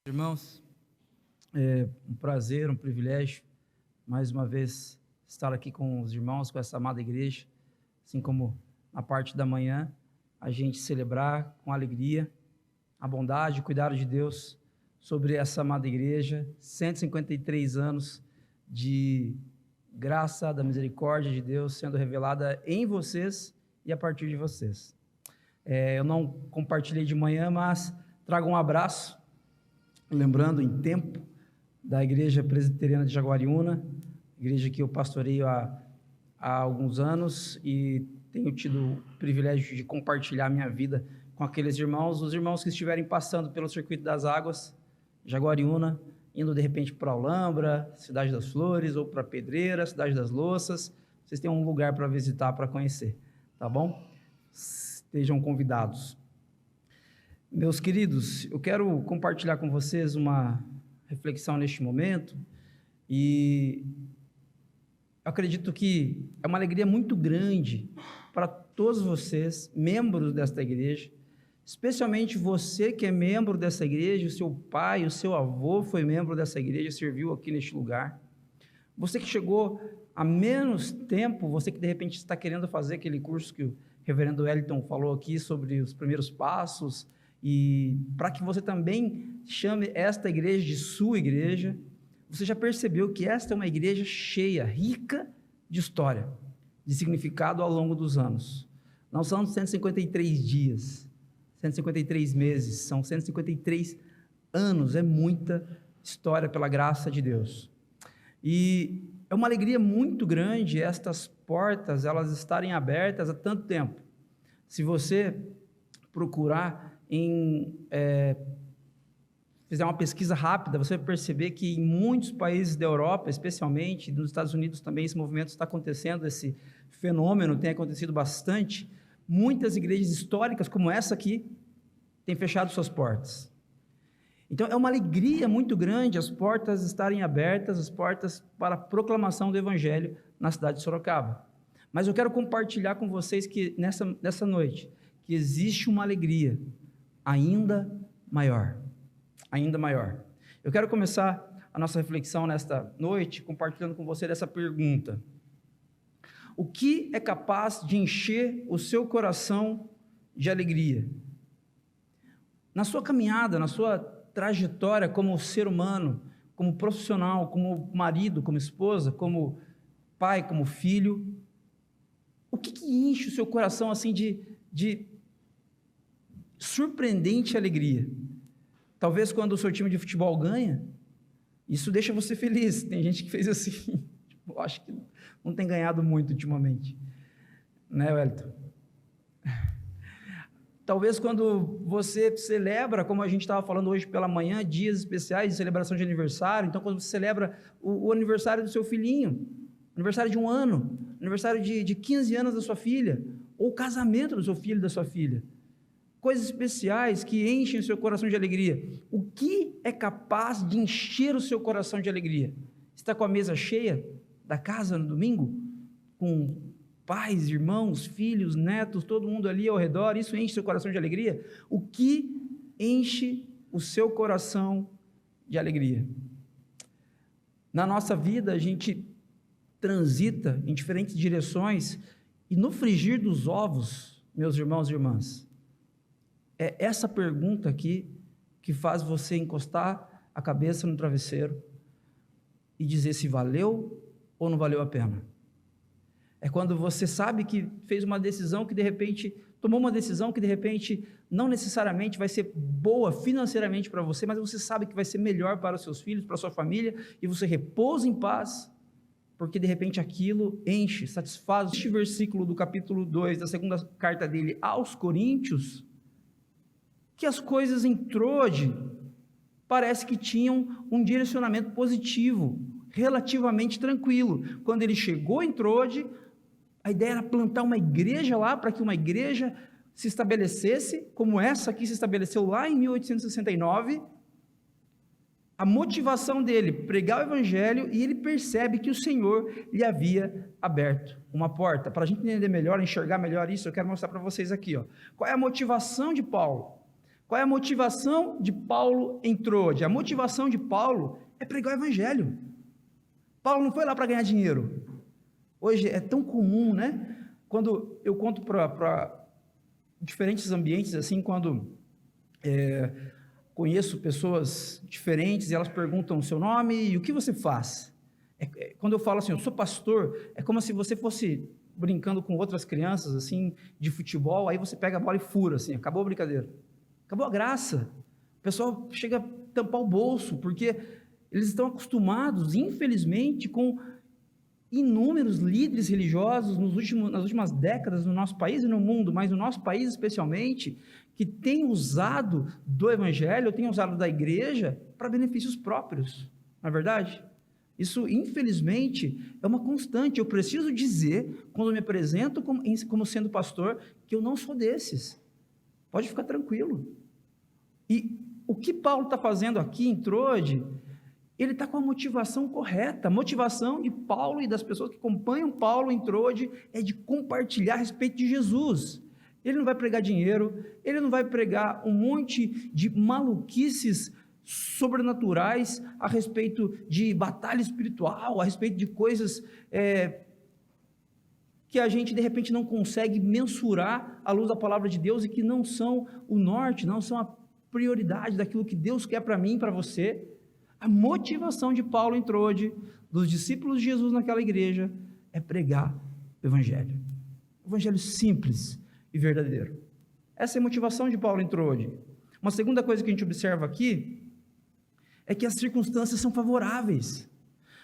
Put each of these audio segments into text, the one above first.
Irmãos, é um prazer, um privilégio, mais uma vez, estar aqui com os irmãos, com essa amada igreja, assim como na parte da manhã, a gente celebrar com alegria a bondade e o cuidado de Deus sobre essa amada igreja, 153 anos de graça, da misericórdia de Deus sendo revelada em vocês e a partir de vocês. Eu não compartilhei de manhã, mas trago um abraço, lembrando em tempo da Igreja Presbiteriana de Jaguariúna, igreja que eu pastoreio há alguns anos e tenho tido o privilégio de compartilhar minha vida com aqueles irmãos, os irmãos que estiverem passando pelo Circuito das Águas, Jaguariúna, indo de repente para Olambra, Cidade das Flores, ou para Pedreira, Cidade das Louças, vocês têm um lugar para visitar, para conhecer, tá bom? Estejam convidados. Meus queridos, eu quero compartilhar com vocês uma reflexão neste momento e acredito que é uma alegria muito grande para todos vocês, membros desta igreja, especialmente você que é membro dessa igreja, o seu pai, o seu avô foi membro dessa igreja, serviu aqui neste lugar. Você que chegou há menos tempo, você que de repente está querendo fazer aquele curso que o reverendo Wellington falou aqui sobre os primeiros passos, e para que você também chame esta igreja de sua igreja, você já percebeu que esta é uma igreja cheia, rica de história, de significado ao longo dos anos. Não são 153 dias, 153 meses, são 153 anos, é muita história pela graça de Deus. E é uma alegria muito grande estas portas, elas estarem abertas há tanto tempo. Se você procurar fizer uma pesquisa rápida, você vai perceber que em muitos países da Europa, especialmente nos Estados Unidos também, esse movimento está acontecendo, esse fenômeno tem acontecido bastante. Muitas igrejas históricas, como essa aqui, têm fechado suas portas. Então, é uma alegria muito grande as portas estarem abertas, as portas para a proclamação do Evangelho na cidade de Sorocaba. Mas eu quero compartilhar com vocês que nessa noite, que existe uma alegria ainda maior. Eu quero começar a nossa reflexão nesta noite compartilhando com você dessa pergunta: o que é capaz de encher o seu coração de alegria? Na sua caminhada, na sua trajetória como ser humano, como profissional, como marido, como esposa, como pai, como filho, o que enche o seu coração assim de surpreendente alegria? Talvez quando o seu time de futebol ganha, isso deixa você feliz. Tem gente que fez assim, acho que não tem ganhado muito ultimamente, né, Wellington? Talvez quando você celebra, como a gente estava falando hoje pela manhã, dias especiais de celebração de aniversário, então quando você celebra o aniversário do seu filhinho, aniversário de 1 ano, aniversário de 15 anos da sua filha, ou o casamento do seu filho e da sua filha, coisas especiais que enchem o seu coração de alegria. O que é capaz de encher o seu coração de alegria? Está com a mesa cheia da casa no domingo? Com pais, irmãos, filhos, netos, todo mundo ali ao redor, isso enche seu coração de alegria? O que enche o seu coração de alegria? Na nossa vida, a gente transita em diferentes direções, e no frigir dos ovos, meus irmãos e irmãs, é essa pergunta aqui que faz você encostar a cabeça no travesseiro e dizer se valeu ou não valeu a pena. É quando você sabe que fez uma decisão que de repente, tomou uma decisão que de repente não necessariamente vai ser boa financeiramente para você, mas você sabe que vai ser melhor para os seus filhos, para a sua família, e você repousa em paz, porque de repente aquilo enche, satisfaz. Este versículo do capítulo 2 da segunda carta dele aos Coríntios, que as coisas em Troade parece que tinham um direcionamento positivo, relativamente tranquilo. Quando ele chegou em Troade, a ideia era plantar uma igreja lá, para que uma igreja se estabelecesse, como essa aqui se estabeleceu lá em 1869, a motivação dele, pregar o evangelho, e ele percebe que o Senhor lhe havia aberto uma porta. Para a gente entender melhor, enxergar melhor isso, eu quero mostrar para vocês aqui, ó. Qual é a motivação de Paulo? Qual é a motivação de Paulo em Troade? A motivação de Paulo é pregar o evangelho. Paulo não foi lá para ganhar dinheiro. Hoje é tão comum, né? Quando eu conto para diferentes ambientes, assim, quando conheço pessoas diferentes e elas perguntam o seu nome e o que você faz. Quando eu falo assim, eu sou pastor, é como se você fosse brincando com outras crianças, assim, de futebol, aí você pega a bola e fura, assim, acabou a brincadeira. Acabou a graça. O pessoal chega a tampar o bolso, porque eles estão acostumados, infelizmente, com inúmeros líderes religiosos nas últimas décadas no nosso país e no mundo, mas no nosso país especialmente, que têm usado do evangelho, têm usado da igreja para benefícios próprios, não é verdade? Isso, infelizmente, é uma constante. Eu preciso dizer, quando me apresento como sendo pastor, que eu não sou desses. Pode ficar tranquilo. E o que Paulo está fazendo aqui em Troade, ele está com a motivação correta. A motivação de Paulo e das pessoas que acompanham Paulo em Troade é de compartilhar a respeito de Jesus. Ele não vai pregar dinheiro, ele não vai pregar um monte de maluquices sobrenaturais a respeito de batalha espiritual, a respeito de coisas que a gente de repente não consegue mensurar à luz da palavra de Deus e que não são o norte, não são a prioridade daquilo que Deus quer para mim e para você. A motivação de Paulo em Troade, dos discípulos de Jesus naquela igreja, é pregar o evangelho simples e verdadeiro. Essa é a motivação de Paulo em Troade. Uma segunda coisa que a gente observa aqui é que as circunstâncias são favoráveis,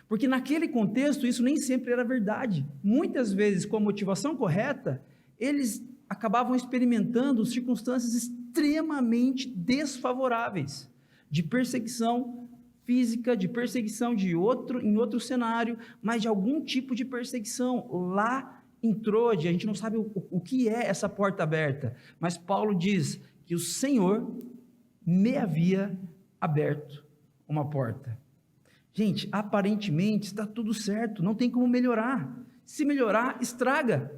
porque naquele contexto isso nem sempre era verdade. Muitas vezes, com a motivação correta, eles acabavam experimentando circunstâncias extremamente desfavoráveis, de perseguição física, de perseguição em outro cenário, mas de algum tipo de perseguição. Lá em Troade, a gente não sabe o que é essa porta aberta, mas Paulo diz que o Senhor me havia aberto uma porta. Gente, aparentemente está tudo certo, não tem como melhorar. Se melhorar, estraga.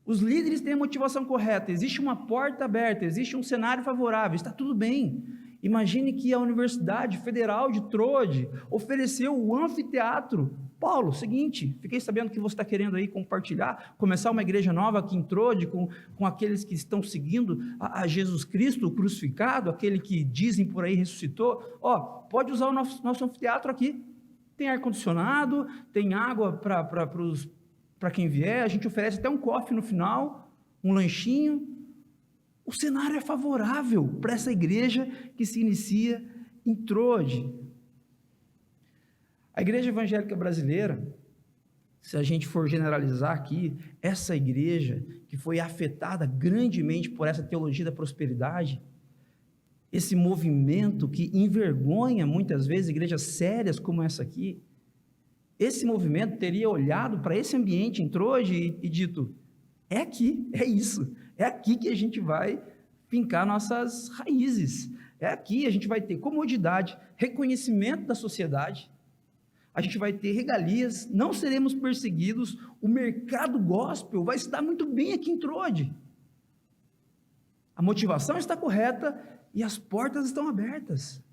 Os líderes têm a motivação correta, existe uma porta aberta, existe um cenário favorável, está tudo bem. Imagine que a Universidade Federal de Troade ofereceu o anfiteatro. Paulo, seguinte, fiquei sabendo que você está querendo aí compartilhar, começar uma igreja nova aqui em Troade, com aqueles que estão seguindo a Jesus Cristo crucificado, aquele que dizem por aí ressuscitou. Pode usar o nosso anfiteatro aqui. Tem ar-condicionado, tem água para quem vier, a gente oferece até um coffee no final, um lanchinho. O cenário é favorável para essa igreja que se inicia em Troade. A igreja evangélica brasileira, se a gente for generalizar aqui, essa igreja que foi afetada grandemente por essa teologia da prosperidade, esse movimento que envergonha muitas vezes igrejas sérias como essa aqui, esse movimento teria olhado para esse ambiente em Troade e dito, é aqui, é isso, é aqui que a gente vai fincar nossas raízes, é aqui a gente vai ter comodidade, reconhecimento da sociedade, a gente vai ter regalias, não seremos perseguidos, o mercado gospel vai se dar muito bem aqui em Troade. A motivação está correta e as portas estão abertas.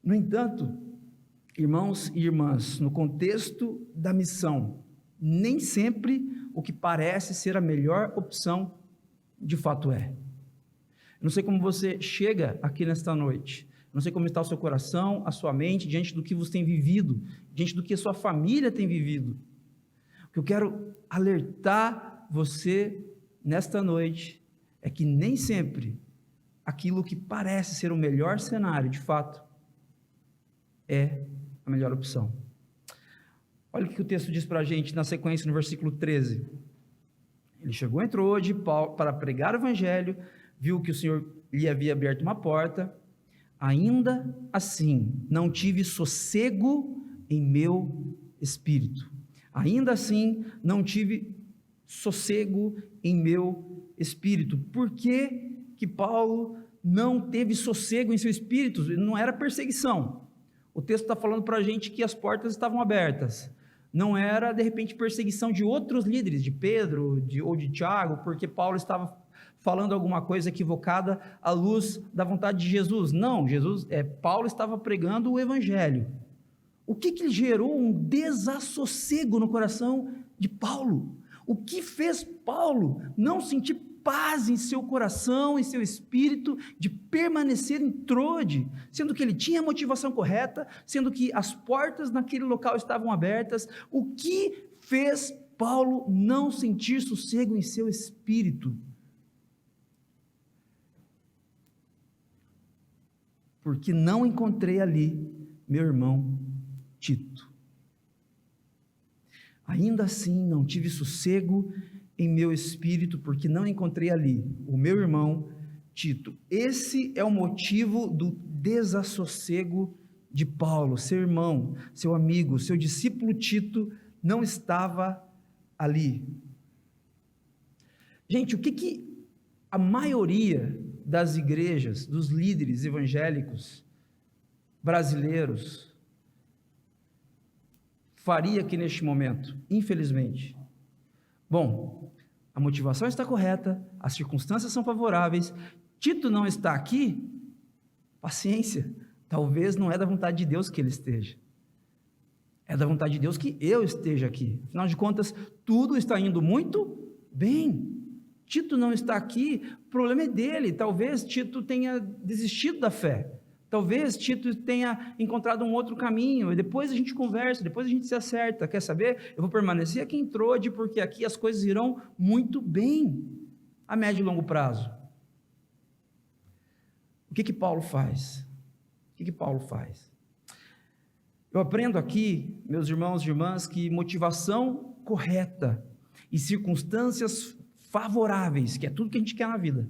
No entanto, irmãos e irmãs, no contexto da missão, nem sempre o que parece ser a melhor opção, de fato é. Eu não sei como você chega aqui nesta noite, não sei como está o seu coração, a sua mente, diante do que você tem vivido, diante do que a sua família tem vivido. O que eu quero alertar você nesta noite é que nem sempre aquilo que parece ser o melhor cenário, de fato, é a melhor opção. Olha o que o texto diz para a gente na sequência, no versículo 13. Ele chegou em Troade para pregar o evangelho, viu que o Senhor lhe havia aberto uma porta. Ainda assim, não tive sossego em meu espírito. Ainda assim, não tive sossego em meu espírito. Por que que Paulo não teve sossego em seu espírito? Não era perseguição. O texto está falando para a gente que as portas estavam abertas. Não era, de repente, perseguição de outros líderes, de Pedro ou de Tiago, porque Paulo estava falando alguma coisa equivocada à luz da vontade de Jesus. Não, Paulo estava pregando o evangelho. O que gerou um desassossego no coração de Paulo? O que fez Paulo não sentir paz em seu coração, em seu espírito, de permanecer em Troade, sendo que ele tinha a motivação correta, sendo que as portas naquele local estavam abertas? O que fez Paulo não sentir sossego em seu espírito? Porque não encontrei ali meu irmão Tito. Ainda assim, não tive sossego em meu espírito, porque não encontrei ali o meu irmão Tito. Esse é o motivo do desassossego de Paulo. Seu irmão, seu amigo, seu discípulo Tito não estava ali. Gente, o que a maioria das igrejas, dos líderes evangélicos brasileiros faria aqui neste momento, infelizmente? Bom, a motivação está correta, as circunstâncias são favoráveis, Tito não está aqui, paciência, talvez não é da vontade de Deus que ele esteja, é da vontade de Deus que eu esteja aqui. Afinal de contas, tudo está indo muito bem. Tito não está aqui, o problema é dele. Talvez Tito tenha desistido da fé, talvez Tito tenha encontrado um outro caminho, e depois a gente conversa, depois a gente se acerta. Quer saber? Eu vou permanecer aqui em Troade, porque aqui as coisas irão muito bem, a médio e longo prazo. O que Paulo faz? O que Paulo faz? Eu aprendo aqui, meus irmãos e irmãs, que motivação correta e circunstâncias favoráveis, que é tudo que a gente quer na vida,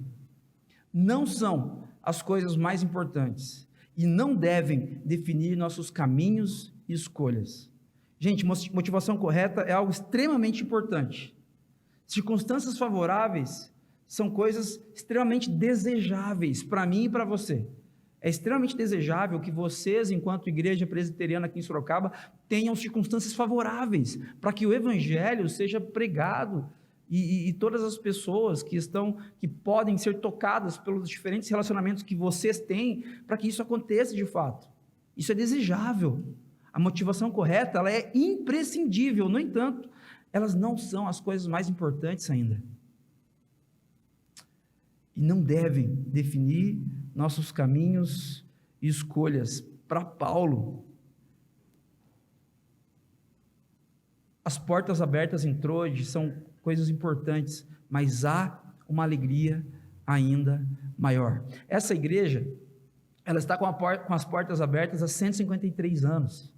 não são as coisas mais importantes e não devem definir nossos caminhos e escolhas. Gente, motivação correta é algo extremamente importante. Circunstâncias favoráveis são coisas extremamente desejáveis para mim e para você. É extremamente desejável que vocês, enquanto igreja presbiteriana aqui em Sorocaba, tenham circunstâncias favoráveis para que o evangelho seja pregado e todas as pessoas que podem ser tocadas pelos diferentes relacionamentos que vocês têm, para que isso aconteça de fato. Isso é desejável. A motivação correta, ela é imprescindível. No entanto, elas não são as coisas mais importantes ainda. E não devem definir nossos caminhos e escolhas. Para Paulo, as portas abertas em Troade são coisas importantes, mas há uma alegria ainda maior. Essa igreja, ela está com as portas abertas há 153 anos.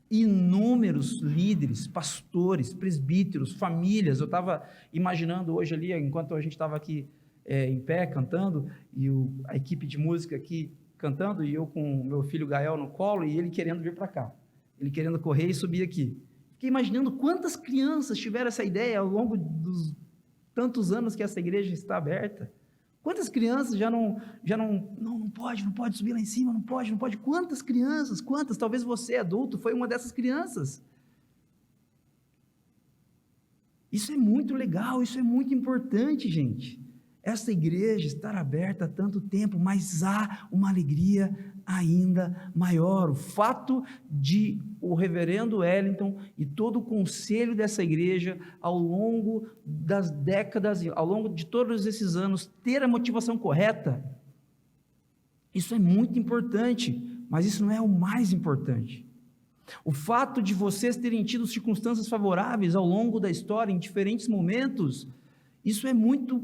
Inúmeros líderes, pastores, presbíteros, famílias. Eu estava imaginando hoje ali, enquanto a gente estava aqui em pé cantando, e a equipe de música aqui cantando, e eu com o meu filho Gael no colo, e ele querendo vir para cá, ele querendo correr e subir aqui. Fiquei imaginando quantas crianças tiveram essa ideia ao longo dos tantos anos que essa igreja está aberta. Quantas crianças não pode subir lá em cima, não pode. Quantas crianças, talvez você adulto foi uma dessas crianças. Isso é muito legal, isso é muito importante, gente. Essa igreja estar aberta há tanto tempo, mas há uma alegria ainda maior. O fato de o reverendo Wellington e todo o conselho dessa igreja, ao longo das décadas, ao longo de todos esses anos, ter a motivação correta, isso é muito importante, mas isso não é o mais importante. O fato de vocês terem tido circunstâncias favoráveis ao longo da história, em diferentes momentos, isso é muito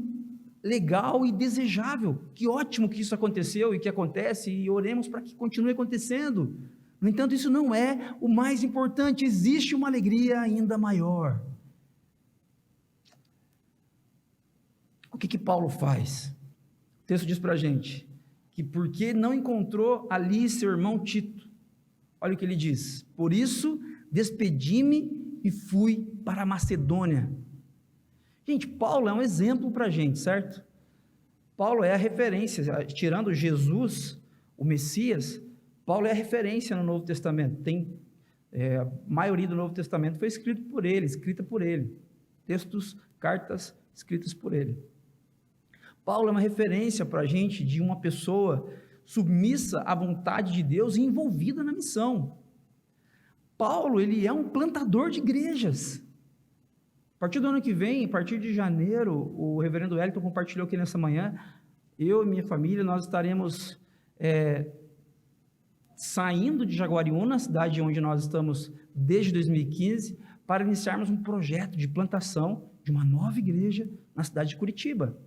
legal e desejável. Que ótimo que isso aconteceu e que acontece, e oremos para que continue acontecendo. No entanto, isso não é o mais importante. Existe uma alegria ainda maior. O que Paulo faz? O texto diz para a gente que porque não encontrou ali seu irmão Tito, olha o que ele diz: por isso despedi-me e fui para a Macedônia. Gente, Paulo é um exemplo para a gente, certo? Paulo é a referência, tirando Jesus, o Messias, Paulo é a referência no Novo Testamento. A maioria do Novo Testamento foi escrita por ele. Textos, cartas escritas por ele. Paulo é uma referência para a gente de uma pessoa submissa à vontade de Deus e envolvida na missão. Paulo, ele é um plantador de igrejas. A partir do ano que vem, a partir de janeiro, o reverendo Wellington compartilhou aqui nessa manhã, eu e minha família, nós estaremos saindo de Jaguariúna, cidade onde nós estamos desde 2015, para iniciarmos um projeto de plantação de uma nova igreja na cidade de Curitiba.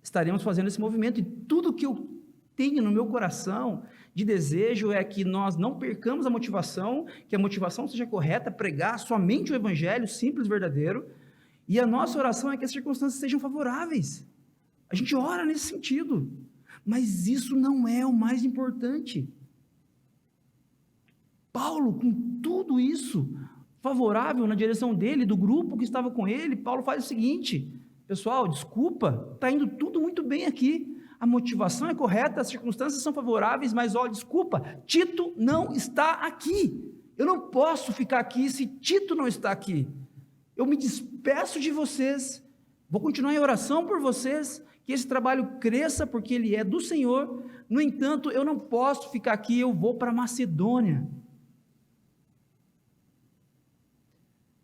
Estaremos fazendo esse movimento, e tudo que eu tenho no meu coração de desejo é que nós não percamos a motivação, que a motivação seja correta, pregar somente o evangelho simples e verdadeiro, e a nossa oração é que as circunstâncias sejam favoráveis. A gente ora nesse sentido, mas isso não é o mais importante. Paulo, com tudo isso favorável na direção dele, do grupo que estava com ele, Paulo faz o seguinte: pessoal, desculpa, está indo tudo muito bem aqui, a motivação é correta, as circunstâncias são favoráveis, mas olha, desculpa, Tito não está aqui, eu não posso ficar aqui se Tito não está aqui, eu me despeço de vocês, vou continuar em oração por vocês, que esse trabalho cresça, porque ele é do Senhor, no entanto, eu não posso ficar aqui, eu vou para Macedônia.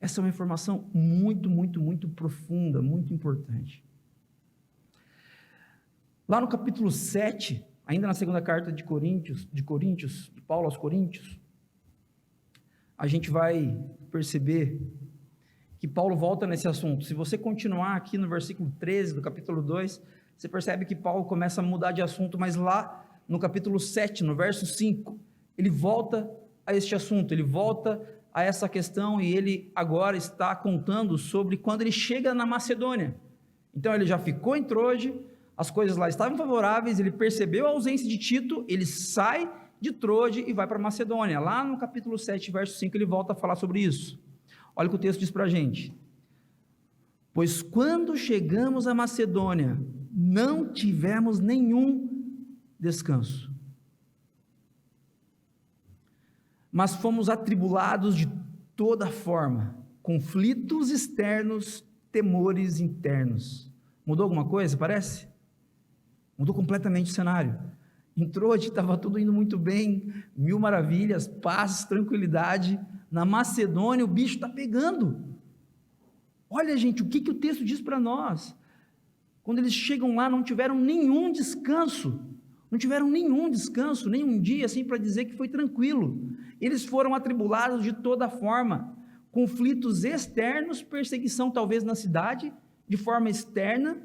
Essa é uma informação muito, muito, muito profunda, muito importante. Lá no capítulo 7, ainda na segunda carta de Paulo aos Coríntios, a gente vai perceber que Paulo volta nesse assunto. Se você continuar aqui no versículo 13 do capítulo 2, você percebe que Paulo começa a mudar de assunto, mas lá no capítulo 7, no verso 5, ele volta a este assunto, ele volta a essa questão, e ele agora está contando sobre quando ele chega na Macedônia. Então ele já ficou em Troade, as coisas lá estavam favoráveis, ele percebeu a ausência de Tito, ele sai de Troade e vai para Macedônia. Lá no capítulo 7, verso 5, ele volta a falar sobre isso. Olha o que o texto diz para a gente: pois quando chegamos a Macedônia, não tivemos nenhum descanso, mas fomos atribulados de toda forma, conflitos externos, temores internos. Mudou alguma coisa, parece? Mudou completamente o cenário. Em Troade estava tudo indo muito bem, mil maravilhas, paz, tranquilidade. Na Macedônia o bicho está pegando. Olha, gente, o que o texto diz para nós? Quando eles chegam lá, não tiveram nenhum descanso, nenhum dia assim para dizer que foi tranquilo. Eles foram atribulados de toda forma, conflitos externos, perseguição talvez na cidade, de forma externa,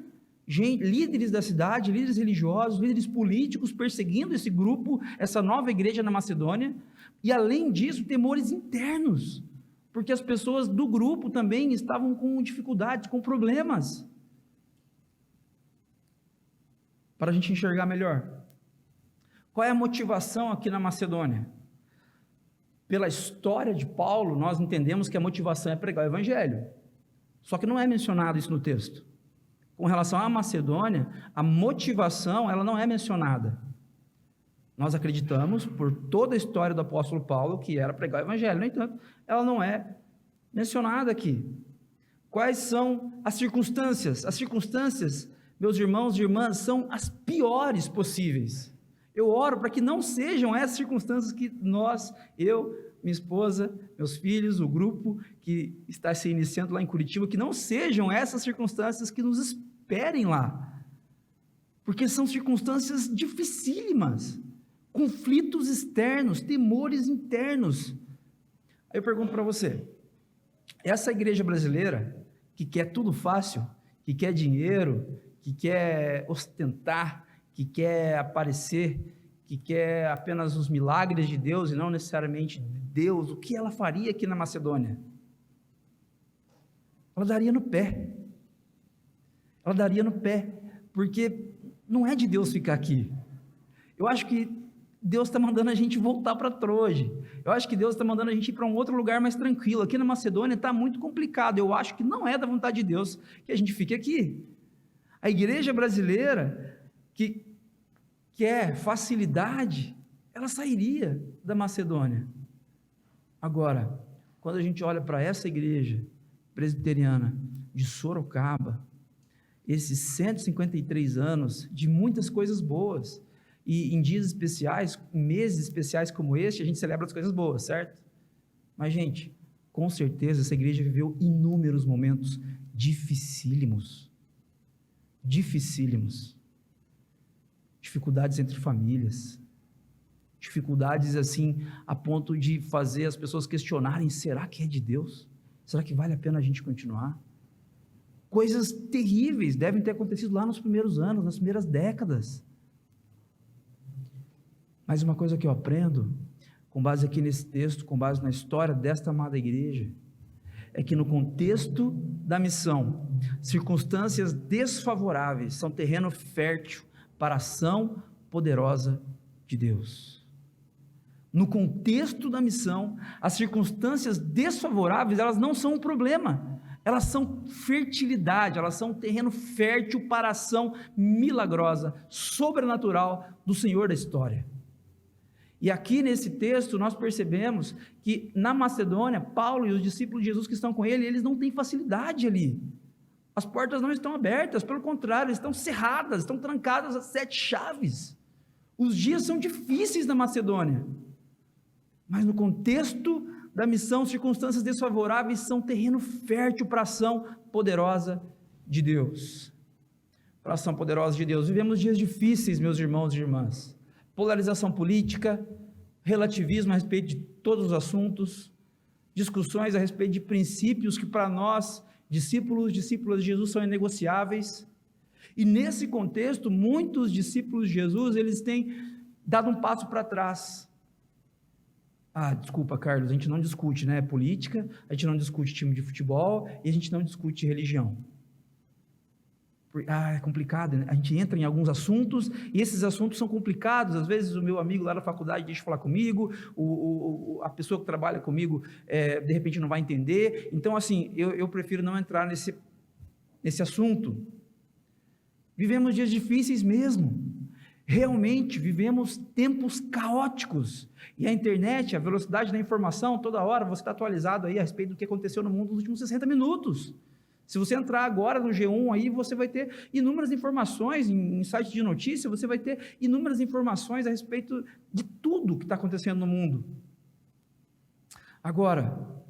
líderes da cidade, líderes religiosos, líderes políticos perseguindo esse grupo, essa nova igreja na Macedônia, e além disso, temores internos, porque as pessoas do grupo também estavam com dificuldades, com problemas. Para a gente enxergar melhor, qual é a motivação aqui na Macedônia? Pela história de Paulo, nós entendemos que a motivação é pregar o evangelho, só que não é mencionado isso no texto. Com relação à Macedônia, a motivação, ela não é mencionada. Nós acreditamos, por toda a história do apóstolo Paulo, que era pregar o evangelho, no entanto, ela não é mencionada aqui. Quais são as circunstâncias? As circunstâncias, meus irmãos e irmãs, são as piores possíveis. Eu oro para que não sejam essas circunstâncias que nós, eu, minha esposa, meus filhos, o grupo que está se iniciando lá em Curitiba, que não sejam essas circunstâncias que nos esperem lá, porque são circunstâncias dificílimas, conflitos externos, temores internos. Aí eu pergunto para você, essa igreja brasileira, que quer tudo fácil, que quer dinheiro, que quer ostentar, que quer aparecer, que quer apenas os milagres de Deus e não necessariamente Deus, o que ela faria aqui na Macedônia? Ela daria no pé. Ela daria no pé, porque não é de Deus ficar aqui. Eu acho que Deus está mandando a gente voltar para Troade. Eu acho que Deus está mandando a gente ir para um outro lugar mais tranquilo. Aqui na Macedônia está muito complicado. Eu acho que não é da vontade de Deus que a gente fique aqui. A igreja brasileira que quer facilidade, ela sairia da Macedônia. Agora, quando a gente olha para essa igreja presbiteriana de Sorocaba, esses 153 anos de muitas coisas boas. E em dias especiais, em meses especiais como este, a gente celebra as coisas boas, certo? Mas, gente, com certeza essa igreja viveu inúmeros momentos dificílimos. Dificuldades entre famílias. Dificuldades assim, a ponto de fazer as pessoas questionarem: será que é de Deus? Será que vale a pena a gente continuar? Coisas terríveis devem ter acontecido lá nos primeiros anos, nas primeiras décadas. Mas uma coisa que eu aprendo, com base aqui nesse texto, com base na história desta amada igreja, é que no contexto da missão, circunstâncias desfavoráveis são terreno fértil para a ação poderosa de Deus. No contexto da missão, as circunstâncias desfavoráveis, elas não são um problema, elas são fertilidade, elas são um terreno fértil para a ação milagrosa, sobrenatural do Senhor da história. E aqui nesse texto nós percebemos que na Macedônia, Paulo e os discípulos de Jesus que estão com ele, eles não têm facilidade ali. As portas não estão abertas, pelo contrário, estão cerradas, estão trancadas a 7 chaves. Os dias são difíceis na Macedônia. Mas no contexto da missão, circunstâncias desfavoráveis são terreno fértil para a ação poderosa de Deus. Para a ação poderosa de Deus. Vivemos dias difíceis, meus irmãos e irmãs. Polarização política, relativismo a respeito de todos os assuntos, discussões a respeito de princípios que para nós, discípulas de Jesus, são inegociáveis. E nesse contexto, muitos discípulos de Jesus, eles têm dado um passo para trás. Desculpa, Carlos, a gente não discute, né, política, a gente não discute time de futebol e a gente não discute religião. É complicado, né? A gente entra em alguns assuntos e esses assuntos são complicados. Às vezes o meu amigo lá na faculdade deixa de falar comigo, a pessoa que trabalha comigo de repente não vai entender. Então assim, eu prefiro não entrar nesse assunto. Vivemos dias difíceis mesmo, realmente vivemos tempos caóticos, e a internet, a velocidade da informação, toda hora você está atualizado aí a respeito do que aconteceu no mundo nos últimos 60 minutos, se você entrar agora no G1 aí, você vai ter inúmeras informações, em sites de notícia, você vai ter inúmeras informações a respeito de tudo que está acontecendo no mundo. Agora,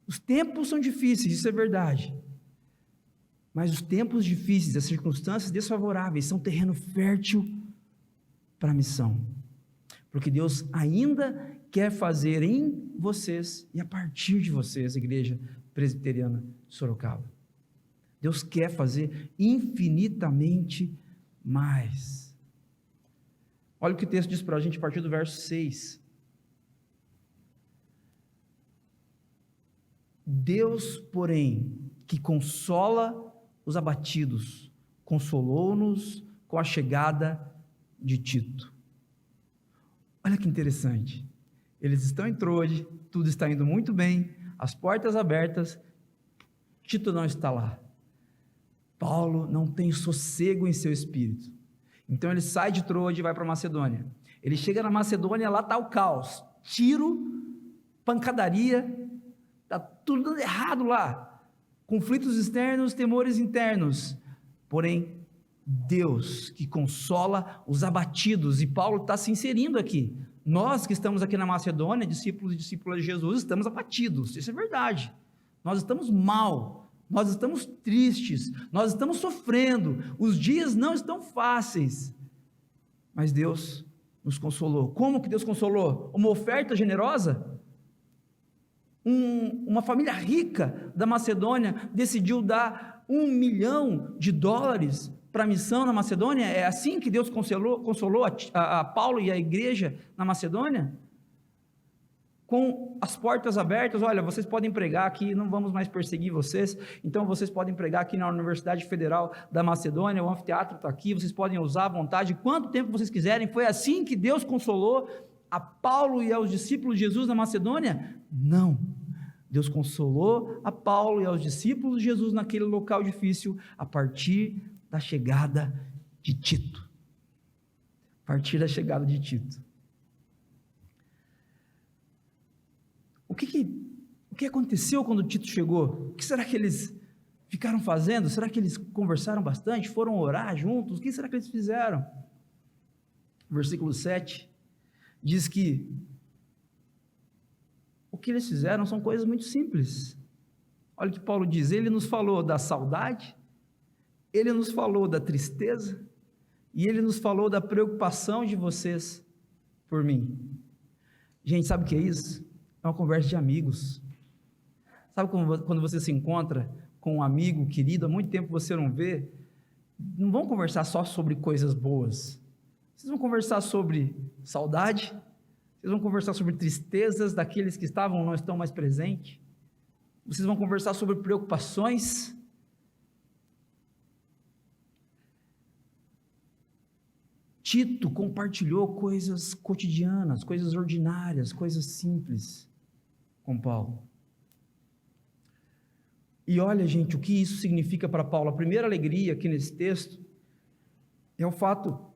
os tempos são difíceis, isso é verdade, mas os tempos difíceis, as circunstâncias desfavoráveis, são terreno fértil para a missão, porque Deus ainda quer fazer em vocês, e a partir de vocês, Igreja Presbiteriana de Sorocaba, Deus quer fazer infinitamente mais. Olha o que o texto diz para a gente a partir do verso 6. Deus, porém, que consola os abatidos, consolou-nos com a chegada de Tito. Olha que interessante, eles estão em Troade, tudo está indo muito bem, as portas abertas, Tito não está lá. Paulo não tem sossego em seu espírito, então ele sai de Troade e vai para Macedônia. Ele chega na Macedônia, lá está o caos, tiro, pancadaria, está tudo dando errado lá, conflitos externos, temores internos, porém Deus que consola os abatidos, e Paulo está se inserindo aqui. Nós que estamos aqui na Macedônia, discípulos e discípulas de Jesus, estamos abatidos, isso é verdade, nós estamos mal, nós estamos tristes, nós estamos sofrendo, os dias não estão fáceis, mas Deus nos consolou. Como que Deus consolou? Uma oferta generosa? Uma família rica da Macedônia decidiu dar $1 milhão para a missão na Macedônia. É assim que Deus consolou a Paulo e a igreja na Macedônia? Com as portas abertas, olha, vocês podem pregar aqui, não vamos mais perseguir vocês, então vocês podem pregar aqui na Universidade Federal da Macedônia, o anfiteatro está aqui, vocês podem usar à vontade, quanto tempo vocês quiserem. Foi assim que Deus consolou a Paulo e aos discípulos de Jesus na Macedônia? Não, Deus consolou a Paulo e aos discípulos de Jesus naquele local difícil, a partir da chegada de Tito. A partir da chegada de Tito. O que aconteceu quando Tito chegou? O que será que eles ficaram fazendo? Será que eles conversaram bastante? Foram orar juntos? O que será que eles fizeram? Versículo 7 diz que o que eles fizeram são coisas muito simples. Olha o que Paulo diz, ele nos falou da saudade, ele nos falou da tristeza, e ele nos falou da preocupação de vocês por mim. Gente, sabe o que é isso? É uma conversa de amigos. Sabe quando você se encontra com um amigo querido, há muito tempo você não vê, não vão conversar só sobre coisas boas, vocês vão conversar sobre saudade, vocês vão conversar sobre tristezas daqueles que estavam ou não estão mais presentes, vocês vão conversar sobre preocupações. Tito compartilhou coisas cotidianas, coisas ordinárias, coisas simples com Paulo. E olha, gente, o que isso significa para Paulo. A primeira alegria aqui nesse texto é o fato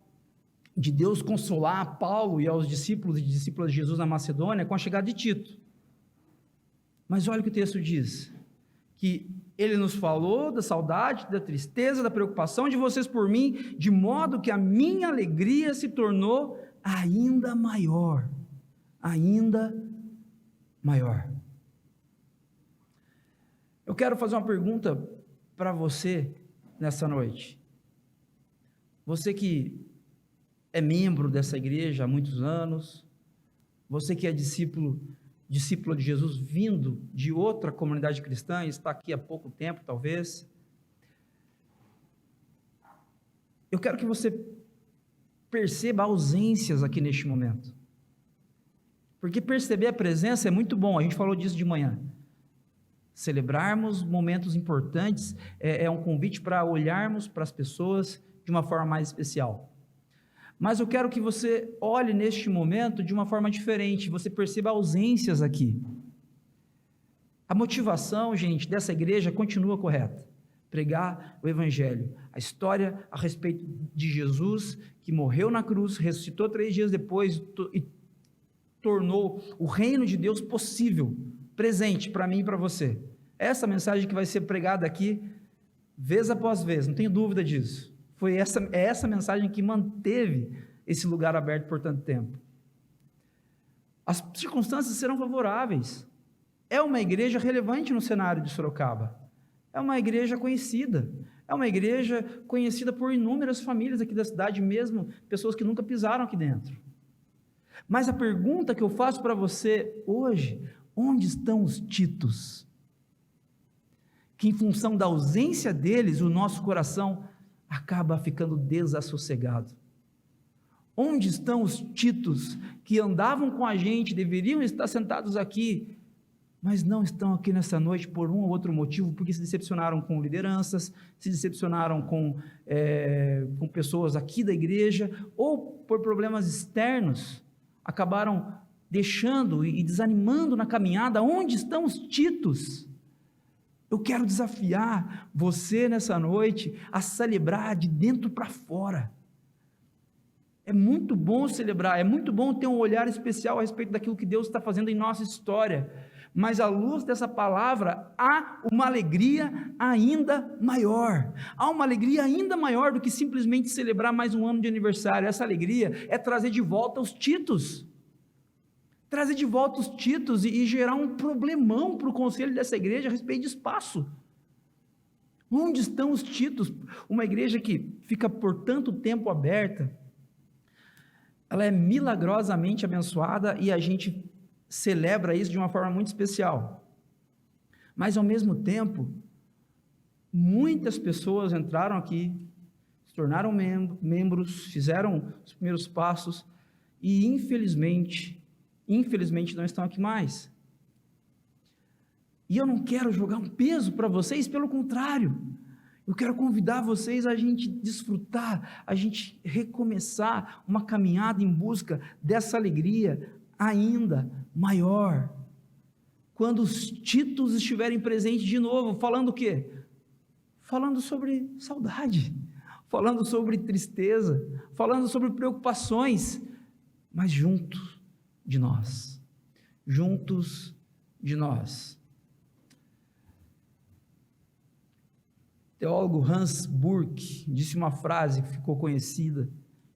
de Deus consolar a Paulo e aos discípulos e discípulas de Jesus na Macedônia com a chegada de Tito. Mas olha o que o texto diz, que ele nos falou da saudade, da tristeza, da preocupação de vocês por mim, de modo que a minha alegria se tornou ainda maior, ainda maior. Eu quero fazer uma pergunta para você nessa noite. Você que é membro dessa igreja há muitos anos, você que é discípula de Jesus vindo de outra comunidade cristã, está aqui há pouco tempo talvez, eu quero que você perceba ausências aqui neste momento, porque perceber a presença é muito bom, a gente falou disso de manhã. Celebrarmos momentos importantes é um convite para olharmos para as pessoas de uma forma mais especial. Mas eu quero que você olhe neste momento de uma forma diferente, você perceba ausências aqui. A motivação, gente, dessa igreja continua correta. Pregar o Evangelho, a história a respeito de Jesus, que morreu na cruz, ressuscitou 3 dias depois e tornou o reino de Deus possível, presente para mim e para você. Essa mensagem que vai ser pregada aqui, vez após vez, não tenho dúvida disso. É essa mensagem que manteve esse lugar aberto por tanto tempo. As circunstâncias serão favoráveis. É uma igreja relevante no cenário de Sorocaba. É uma igreja conhecida. É uma igreja conhecida por inúmeras famílias aqui da cidade, mesmo pessoas que nunca pisaram aqui dentro. Mas a pergunta que eu faço para você hoje, onde estão os Titos? Que em função da ausência deles, o nosso coração acaba ficando desassossegado. Onde estão os Titos que andavam com a gente, deveriam estar sentados aqui, mas não estão aqui nessa noite por um ou outro motivo, porque se decepcionaram com lideranças, se decepcionaram com pessoas aqui da igreja, ou por problemas externos, acabaram deixando e desanimando na caminhada. Onde estão os Titos? Eu quero desafiar você nessa noite a celebrar de dentro para fora. É muito bom celebrar, é muito bom ter um olhar especial a respeito daquilo que Deus está fazendo em nossa história, mas à luz dessa palavra, há uma alegria ainda maior, há uma alegria ainda maior do que simplesmente celebrar mais um ano de aniversário. Essa alegria é trazer de volta os Titos, e gerar um problemão para o conselho dessa igreja a respeito de espaço. Onde estão os Titos? Uma igreja que fica por tanto tempo aberta, ela é milagrosamente abençoada e a gente celebra isso de uma forma muito especial. Mas ao mesmo tempo, muitas pessoas entraram aqui, se tornaram membros, fizeram os primeiros passos e infelizmente não estão aqui mais. E eu não quero jogar um peso para vocês, pelo contrário, eu quero convidar vocês a gente desfrutar, a gente recomeçar uma caminhada em busca dessa alegria ainda maior, quando os Titos estiverem presentes de novo, falando o quê? Falando sobre saudade, falando sobre tristeza, falando sobre preocupações, mas juntos de nós. teólogo Hans Burke disse uma frase que ficou conhecida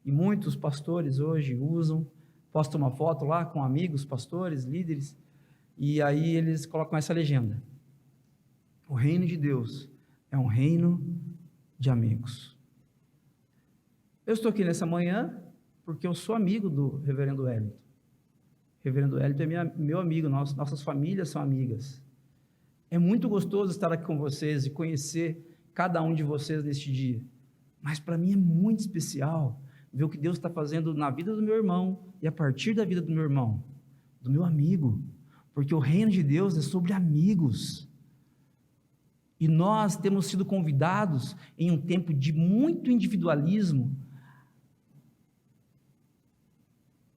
e muitos pastores hoje usam, postam uma foto lá com amigos, pastores, líderes, e aí eles colocam essa legenda: o reino de Deus é um reino de amigos. Eu estou aqui nessa manhã porque eu sou amigo do reverendo Wellington. O reverendo Wellington é meu amigo, nossas famílias são amigas. É muito gostoso estar aqui com vocês e conhecer cada um de vocês neste dia, mas para mim é muito especial ver o que Deus está fazendo na vida do meu irmão e a partir da vida do meu irmão, do meu amigo, porque o reino de Deus é sobre amigos, e nós temos sido convidados em um tempo de muito individualismo,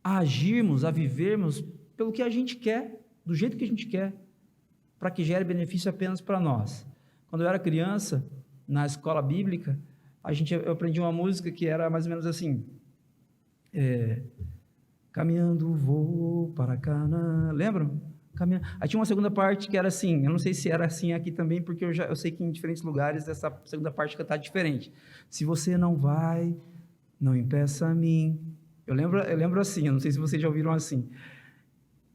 a agirmos, a vivermos pelo que a gente quer, do jeito que a gente quer, para que gere benefício apenas para nós. Quando eu era criança, na escola bíblica, eu aprendi uma música que era mais ou menos assim, caminhando vou para Canaã, lembram? Aí tinha uma segunda parte que era assim, eu não sei se era assim aqui também, porque eu sei que em diferentes lugares essa segunda parte cantar diferente. Se você não vai, não impeça a mim. Eu lembro assim, eu não sei se vocês já ouviram assim.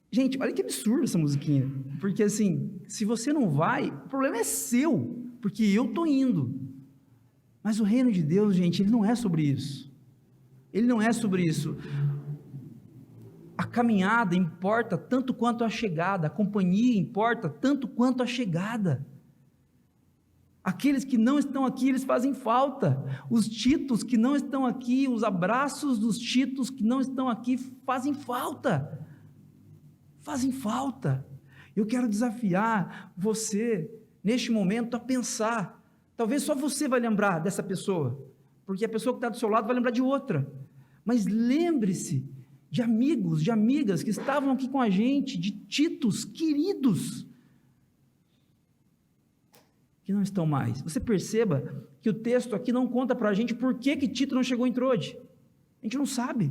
Gente, olha que absurdo essa musiquinha, porque assim, se você não vai, o problema é seu, porque eu estou indo. Mas o reino de Deus, gente, ele não é sobre isso. Ele não é sobre isso. A caminhada importa tanto quanto a chegada, a companhia importa tanto quanto a chegada. Aqueles que não estão aqui, eles fazem falta. Os titos que não estão aqui, os abraços dos titos que não estão aqui fazem falta. Fazem falta. Eu quero desafiar você, neste momento, a pensar. Talvez só você vai lembrar dessa pessoa, porque a pessoa que está do seu lado vai lembrar de outra. Mas lembre-se de amigos, de amigas que estavam aqui com a gente, de titos queridos, que não estão mais. Você perceba que o texto aqui não conta para a gente por que Tito não chegou em Trode. A gente não sabe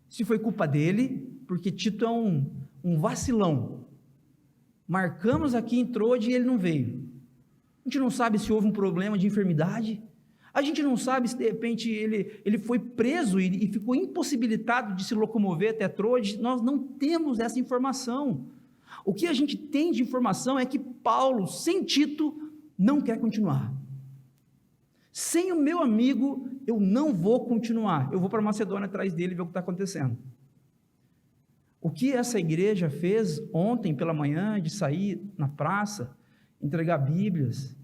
se foi culpa dele, porque Tito é um vacilão. Marcamos aqui em Trode e ele não veio. A gente não sabe se houve um problema de enfermidade. A gente não sabe se de repente ele foi preso e ficou impossibilitado de se locomover até Trode. Nós não temos essa informação. O que a gente tem de informação é que Paulo, sem Tito, não quer continuar. Sem o meu amigo, eu não vou continuar. Eu vou para Macedônia atrás dele ver o que está acontecendo. O que essa igreja fez ontem pela manhã, de sair na praça, entregar Bíblias,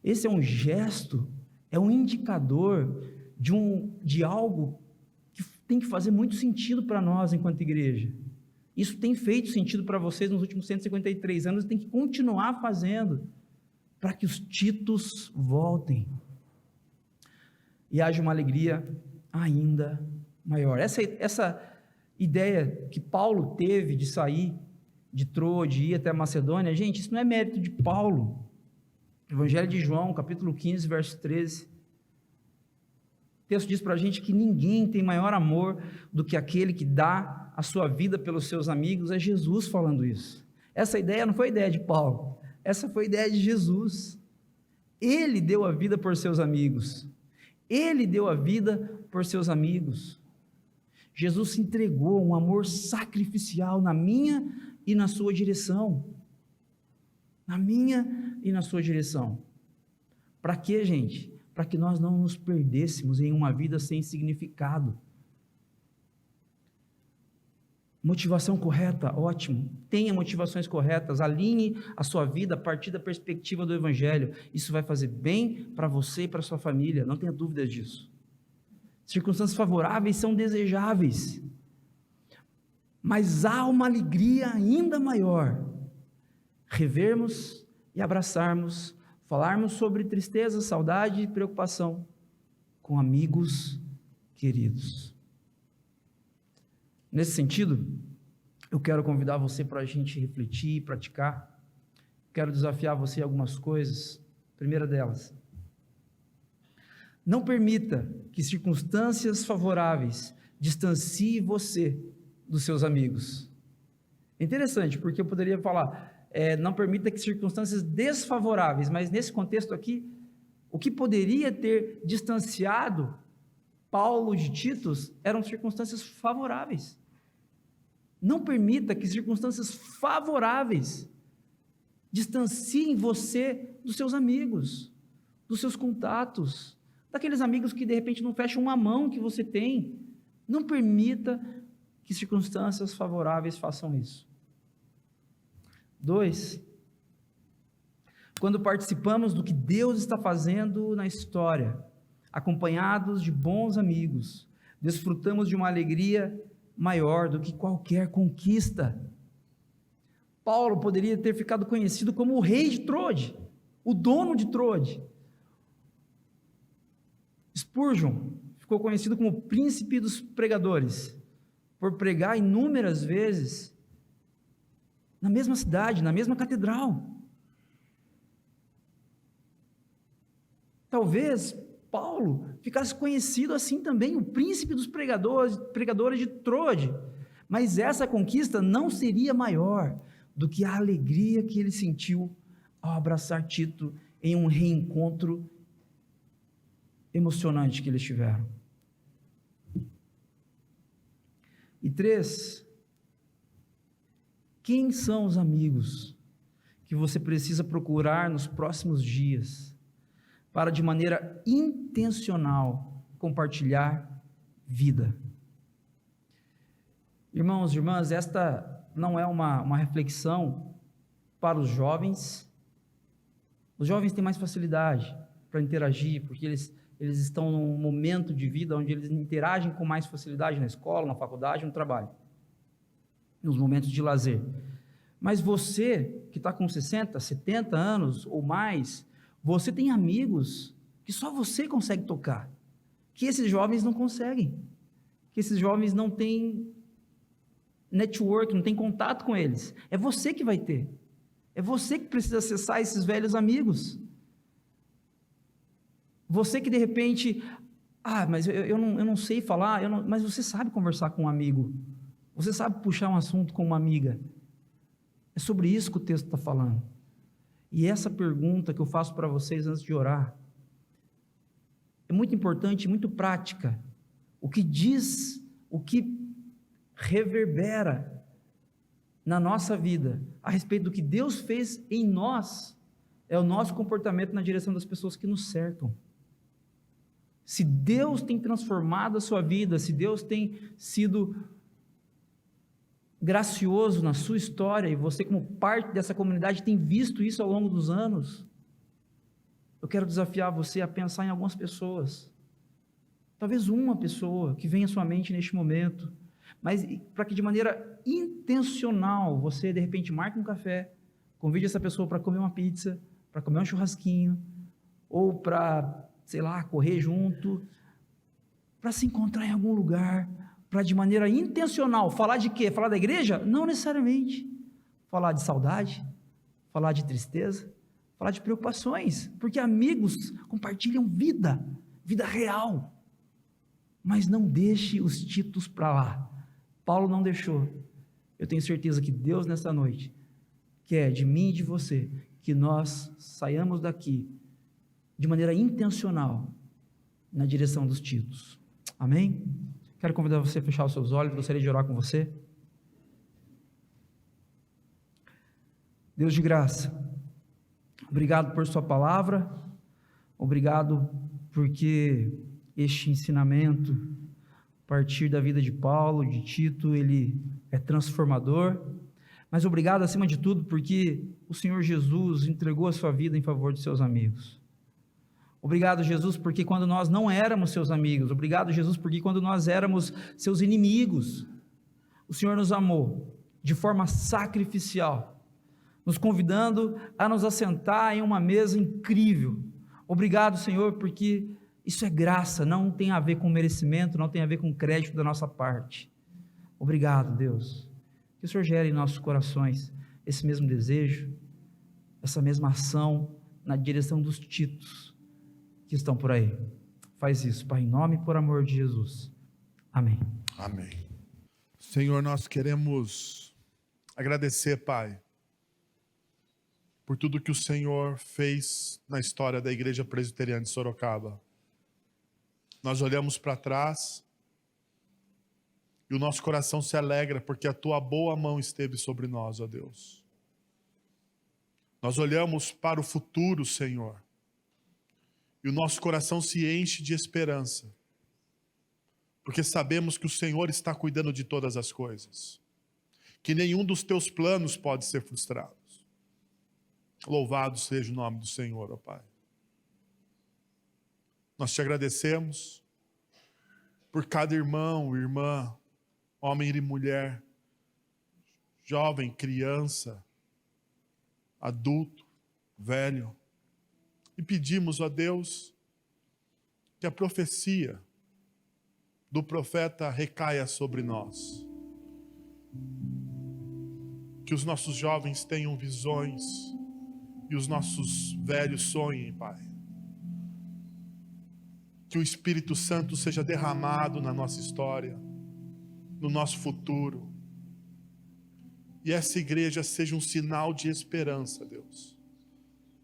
esse é um gesto, é um indicador de algo que tem que fazer muito sentido para nós enquanto igreja. Isso tem feito sentido para vocês nos últimos 153 anos, tem que continuar fazendo, para que os titos voltem e haja uma alegria ainda maior. Essa ideia que Paulo teve de sair de Trode e ir até a Macedônia, gente, isso não é mérito de Paulo. Evangelho de João, capítulo 15, verso 13. O texto diz para a gente que ninguém tem maior amor do que aquele que dá a sua vida pelos seus amigos. É Jesus falando isso. Essa ideia não foi ideia de Paulo, essa foi ideia de Jesus. Ele deu a vida por seus amigos. Ele deu a vida por seus amigos. Jesus se entregou, um amor sacrificial na minha e na sua direção. Na minha e na sua direção. Para quê, gente? Para que nós não nos perdêssemos em uma vida sem significado. Motivação correta, ótimo. Tenha motivações corretas, alinhe a sua vida a partir da perspectiva do Evangelho. Isso vai fazer bem para você e para a sua família, não tenha dúvidas disso. Circunstâncias favoráveis são desejáveis, mas há uma alegria ainda maior. Revermos e abraçarmos, falarmos sobre tristeza, saudade e preocupação com amigos queridos. Nesse sentido, eu quero convidar você para a gente refletir e praticar. Quero desafiar você em algumas coisas. Primeira delas, não permita que circunstâncias favoráveis distanciem você dos seus amigos. É interessante, porque eu poderia falar, não permita que circunstâncias desfavoráveis, mas nesse contexto aqui, O que poderia ter distanciado Paulo de Tito eram circunstâncias favoráveis. Não permita que circunstâncias favoráveis distanciem você dos seus amigos, dos seus contatos, daqueles amigos que de repente não fecham uma mão que você tem. Não permita que circunstâncias favoráveis façam isso. 2. Quando participamos do que Deus está fazendo na história, acompanhados de bons amigos, desfrutamos de uma alegria maior do que qualquer conquista. Paulo poderia ter ficado conhecido como o rei de Troade, o dono de Troade. Spurgeon ficou conhecido como o príncipe dos pregadores, por pregar inúmeras vezes na mesma cidade, na mesma catedral. Talvez Paulo ficasse conhecido assim também, o príncipe dos pregadores de Troade, mas essa conquista não seria maior do que a alegria que ele sentiu ao abraçar Tito em um reencontro emocionante que eles tiveram. E 3, quem são os amigos que você precisa procurar nos próximos dias para de maneira intencional compartilhar vida? Irmãos e irmãs, esta não é uma reflexão para os jovens. Os jovens têm mais facilidade para interagir, porque eles estão num momento de vida onde eles interagem com mais facilidade na escola, na faculdade, no trabalho, nos momentos de lazer. Mas você, que está com 60, 70 anos ou mais, você tem amigos que só você consegue tocar, que esses jovens não conseguem, que esses jovens não têm network, não tem contato com eles. É você que vai ter. É você que precisa acessar esses velhos amigos. Você que de repente, mas eu não sei falar, mas você sabe conversar com um amigo. Você sabe puxar um assunto com uma amiga. É sobre isso que o texto está falando. E essa pergunta que eu faço para vocês antes de orar é muito importante, muito prática. O que diz, o que reverbera na nossa vida a respeito do que Deus fez em nós é o nosso comportamento na direção das pessoas que nos cercam. Se Deus tem transformado a sua vida, se Deus tem sido gracioso na sua história, e você como parte dessa comunidade tem visto isso ao longo dos anos, eu quero desafiar você a pensar em algumas pessoas, talvez uma pessoa que venha à sua mente neste momento, mas para que de maneira intencional, você de repente marque um café, convide essa pessoa para comer uma pizza, para comer um churrasquinho, ou para, sei lá, correr junto, para se encontrar em algum lugar, para de maneira intencional, falar de quê? Falar da igreja? Não necessariamente. Falar de saudade, falar de tristeza, falar de preocupações, porque amigos compartilham vida real, mas não deixe os títulos para lá. Paulo não deixou. Eu tenho certeza que Deus nessa noite quer de mim e de você, que nós saiamos daqui de maneira intencional na direção dos títulos. Amém? Quero convidar você a fechar os seus olhos, gostaria de orar com você. Deus de graça, obrigado por sua palavra, obrigado porque este ensinamento, a partir da vida de Paulo, de Tito, ele é transformador, mas obrigado acima de tudo porque o Senhor Jesus entregou a sua vida em favor de seus amigos. Obrigado, Jesus, porque quando nós não éramos seus amigos, obrigado, Jesus, porque quando nós éramos seus inimigos, o Senhor nos amou de forma sacrificial, nos convidando a nos assentar em uma mesa incrível. Obrigado, Senhor, porque isso é graça, não tem a ver com merecimento, não tem a ver com crédito da nossa parte. Obrigado, Deus, que o Senhor gere em nossos corações esse mesmo desejo, essa mesma ação na direção dos títulos que estão por aí. Faz isso, Pai, em nome e por amor de Jesus. Amém. Amém. Senhor, nós queremos agradecer, Pai, por tudo que o Senhor fez na história da Igreja Presbiteriana de Sorocaba. Nós olhamos para trás e o nosso coração se alegra porque a tua boa mão esteve sobre nós, ó Deus. Nós olhamos para o futuro, Senhor, e o nosso coração se enche de esperança, porque sabemos que o Senhor está cuidando de todas as coisas, que nenhum dos teus planos pode ser frustrado. Louvado seja o nome do Senhor, ó Pai. Nós te agradecemos por cada irmão, irmã, homem e mulher, jovem, criança, adulto, velho. E pedimos a Deus que a profecia do profeta recaia sobre nós. Que os nossos jovens tenham visões e os nossos velhos sonhem, Pai. Que o Espírito Santo seja derramado na nossa história, no nosso futuro. E essa igreja seja um sinal de esperança, Deus,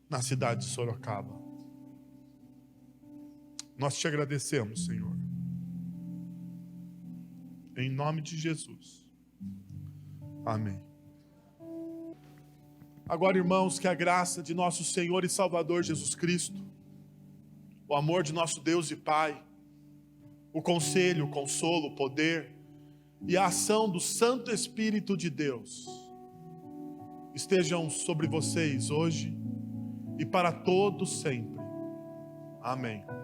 na cidade de Sorocaba. Nós te agradecemos, Senhor. Em nome de Jesus. Amém. Agora, irmãos, que a graça de nosso Senhor e Salvador Jesus Cristo, o amor de nosso Deus e Pai, o conselho, o consolo, o poder e a ação do Santo Espírito de Deus estejam sobre vocês hoje e para todos sempre. Amém.